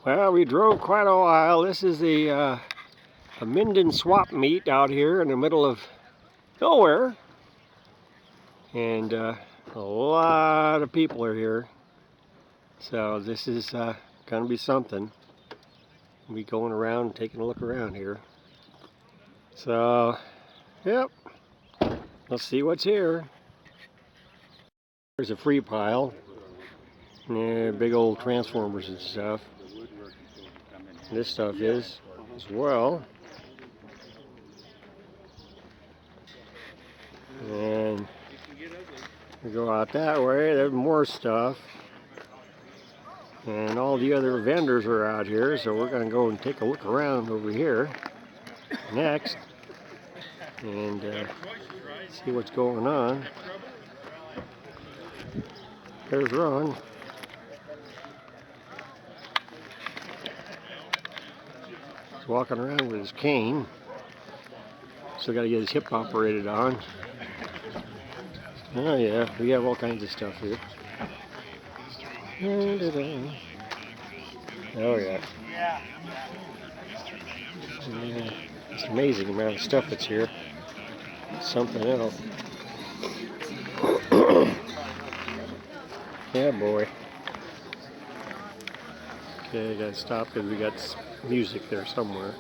Well, we drove quite a while. This is a Minden swap meet out here in the middle of nowhere. And a lot of people are here. So this is going to be something. We'll be going around and taking a look around here. So, yep. Let's see what's here. There's a free pile. Yeah, big old transformers and stuff. This stuff is as well. And we go out that way, there's more stuff. And all the other vendors are out here, so we're going to go and take a look around over here next and see what's going on. There's Ron. He's walking around with his cane. Still got to get his hip operated on. Oh yeah, we have all kinds of stuff here. Oh yeah. It's amazing the amount of stuff that's here. It's something else. Yeah, boy. Okay, I gotta stop because we got music there somewhere.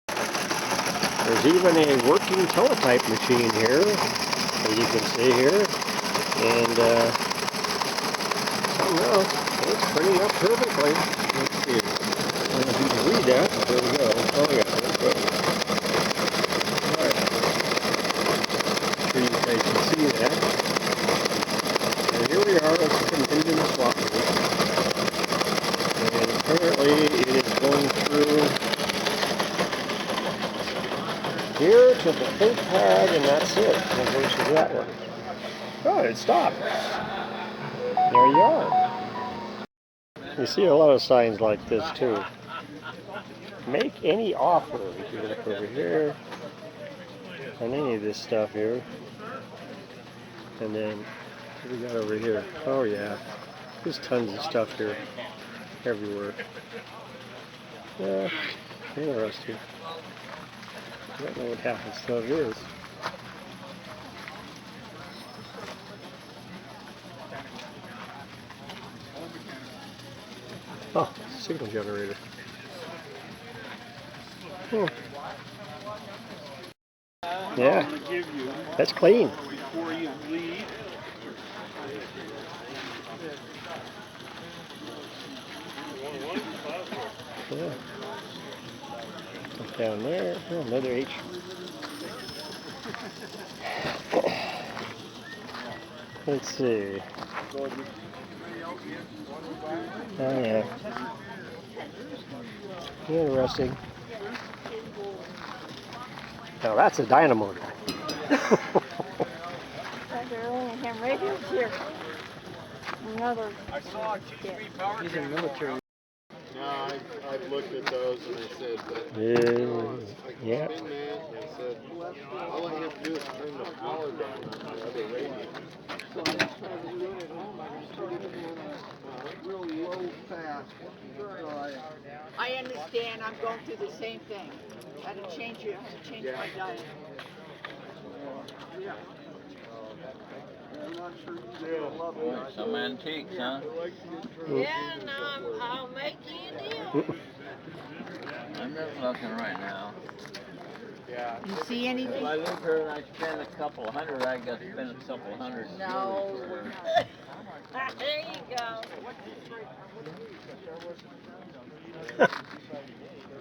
There's even a working teletype machine here, as you can see here, and something else. It's printing up perfectly. Let's see. I don't know if you can read that. There we go. Oh yeah, that's good. Alright. I'm sure you guys can see that. And here we are at the Minden swap meet. And apparently it is going through here to the third pad, and that's it. And versus that one. Oh, it stopped. There you are. You see a lot of signs like this too. Make any offer. If you look over here on any of this stuff here. And then what do we got over here? Oh yeah. There's tons of stuff here. Everywhere. Yeah. Interesting. I don't know what half the stuff is. Oh, signal generator. Hmm. Yeah, that's clean. Yeah. Down there, oh, another H. Let's see. Oh yeah. Interesting. Now that's a dynamotor. Here. Another. I saw TV power. He's in military. No, I've looked at those and I said, Yeah. I said, all I have to do is turn the power down on the other radio. I understand. I'm going through the same thing. I had to change my diet. Some antiques, huh? Yeah, and I'll make you a deal. I'm just looking right now. Yeah. You see anything? If I live here and I spend a couple hundred, I got to spend a couple hundred. No. There you go.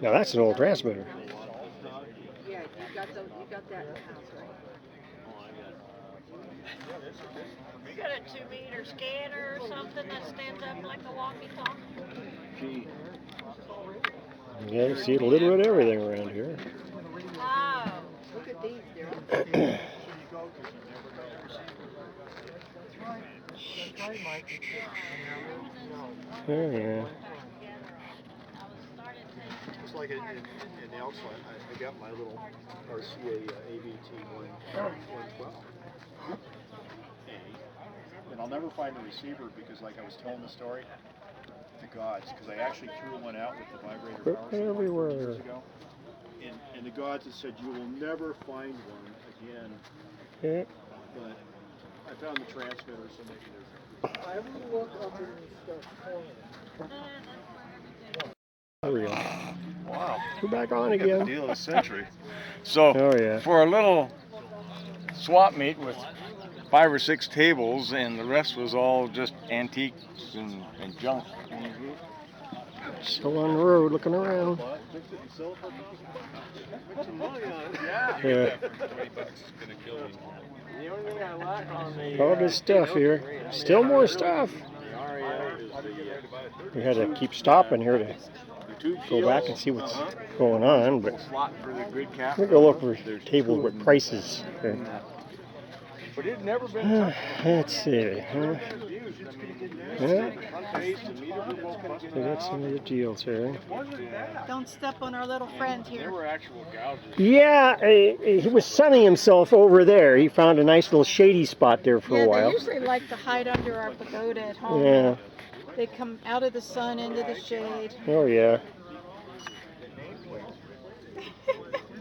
Now that's an old transmitter. Yeah, you got that in the house, right? You got a 2-meter scanner or something that stands up like a walkie-talkie? Gee. Yeah, you see a little bit of everything around here. Wow. Look at these. They're Oh yeah. Just like in Elsa, I got my little RCA AVT 112. And I'll never find the receiver because, like I was telling the story, the gods, because I actually threw one out with the vibrator power Equipment cycle everywhere. years ago. And the gods had said, you will never find one again. Yeah. But I found the transmitter, so maybe there's There we go. Wow. We're back on Got the again. deal of the century. So, Oh yeah. for a little swap meet with 5 or 6 tables, and the rest was all just antiques and junk. Still on the road looking around. Yeah. All this stuff here. Still more stuff. We had to keep stopping here to go back and see what's going on, but we'll go look for tables with prices. Okay. Let's see. Yeah. We got some of the deals here. Don't step on our little friend here. Yeah, he was sunning himself over there. He found a nice little shady spot there for a while. They usually like to hide under our pagoda at home. Yeah. They come out of the sun into the shade. Oh yeah.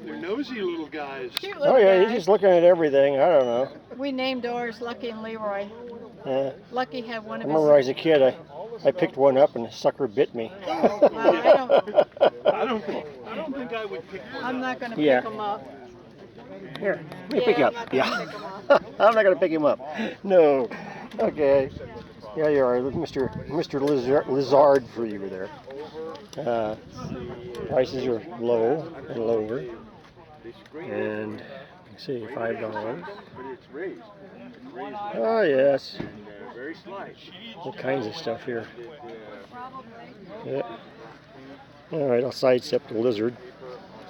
They're nosy little guys. Cute Oh little yeah, guy. he's just looking at everything. I don't know. We named ours Lucky and Leroy. Lucky had one I of remember his. as a kid, I picked one up and the sucker bit me. Well, I don't think I would pick one. I'm not going to Yeah. pick them up. Here, let me pick you I'm up. not gonna Yeah. pick 'em up. I'm not gonna pick him up. No. Okay. Yeah, you are, Mr. Lizard for you there. Prices are low and lower. And let's see, $5. Oh yes. All kinds of stuff here. Yeah. All right, I'll sidestep the lizard.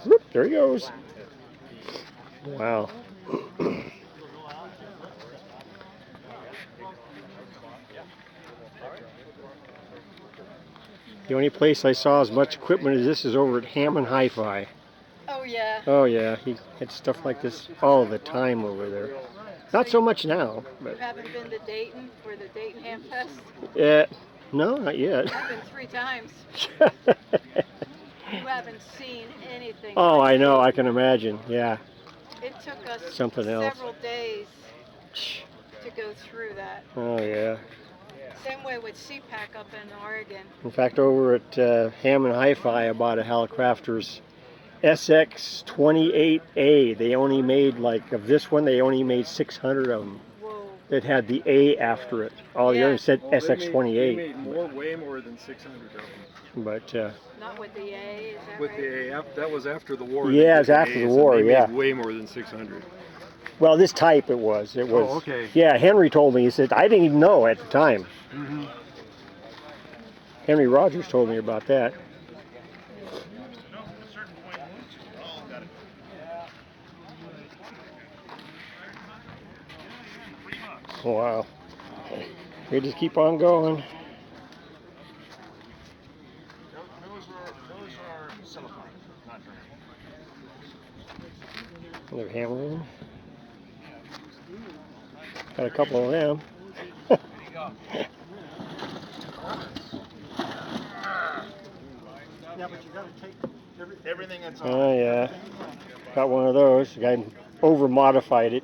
Whoop, there he goes. Wow. The only place I saw as much equipment as this is over at Hammond Hi-Fi. Oh, yeah. Oh yeah, he had stuff like this all the time over there. Not so much now, You but haven't been to Dayton for the Dayton Ham Fest? no, not yet. I've been 3 times. You haven't seen anything. Oh, like I know, I Dayton. can imagine. Yeah. It took us Something else. several days to go through that. Oh yeah. Same way with CPAC up in Oregon. In fact, over at Hammond Hi-Fi, I bought a Hallicrafters SX28A. They only made, like, of this one, they only made 600 of them. Whoa. That had the A after it. All the Yeah. others said They SX28. made way more than 600 of them. But Not with the A, is that With right? the A, that was after the war. Yeah, it was after the war, They yeah. made way more than 600. well, this type it was. It was. Oh, okay. Yeah, Henry told me. He said I didn't even know at the time. Mm-hmm. Henry Rogers told me about that. Wow. We just keep on going. Another hammer. Got a couple of them. Yeah, but you gotta take everything that's on. Oh yeah. Got one of those. The guy over modified it.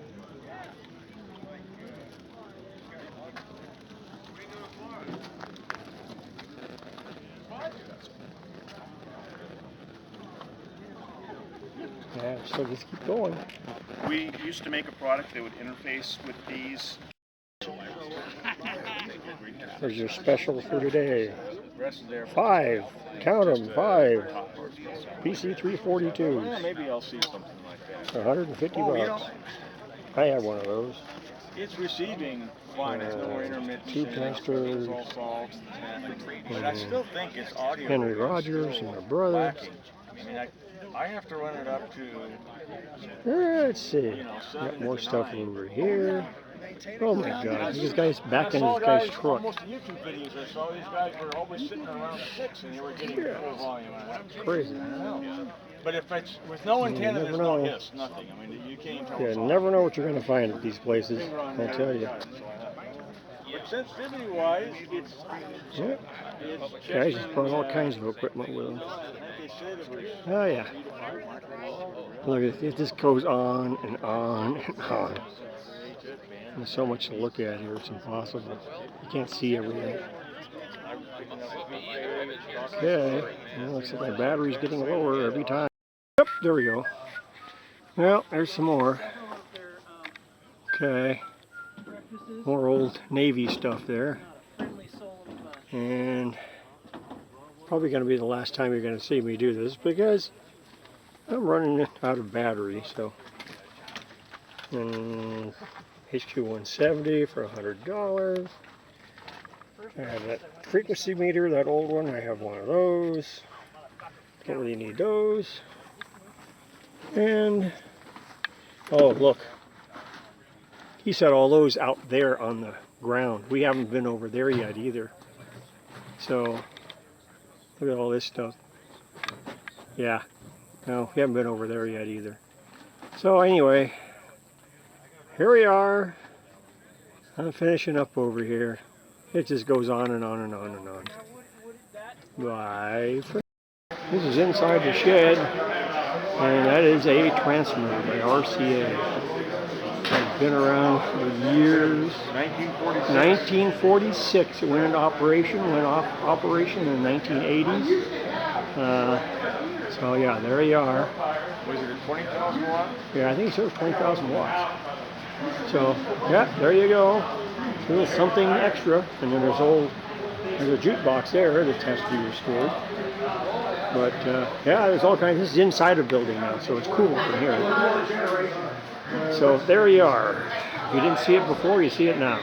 Yeah, so just keep going. We used to make a product that would interface with these. There's your special for today. Rest of there. 5. Count them. 5. PC 342s. Yeah, maybe I'll see something like that. 150 Oh, you bucks. know, I have one of those. it's receiving fine. It's more intermittent. Two It's pastors. all solved. But I still think it's audio. Henry is Rogers still and my brother. lacking. I mean, I have to run it up to, Let's see. you know, 7 Got more to stuff 9. over here. Oh my God! This guy's back in I saw this guy's guys, truck. almost YouTube videos, I saw these guys were always sitting around 6 and they were getting full volume out of it. Crazy. But if it's with no antenna, never there's no know. hiss, nothing. I mean, you can't even tell You it's off. never know what you're going to find at these places. Finger on I there, tell you. got it, so I have it. But sensitivity-wise, it's Yeah. Guys just brought all kinds of equipment with them. Oh yeah. Look, it just goes on and on and on. There's so much to look at here, it's impossible. You can't see everything. Okay, well, looks like my battery's getting lower every time. Yep, there we go. Well, there's some more. Okay, more old Navy stuff there. And probably going to be the last time you're going to see me do this because I'm running out of battery. So, and HQ170 for $100. I have that frequency meter, that old one. I have one of those. Don't really need those. And oh, look. He set all those out there on the ground. We haven't been over there yet either. So, look at all this stuff. Yeah, no, we haven't been over there yet either. So anyway, here we are. I'm finishing up over here. It just goes on and on and on and on. Bye. This is inside the shed, and that is a transmitter by RCA. It's been around for years. 1946 it went into operation, went off operation in the 1980s. So yeah, there you are. Was it a 20,000 watt? Yeah, I think it was 20,000 watts. So yeah, there you go. A little something extra, and then there's a jukebox there that has to be restored. But yeah, there's all kinds. This is inside a building now, so it's cool from here. So there you are. If you didn't see it before, you see it now.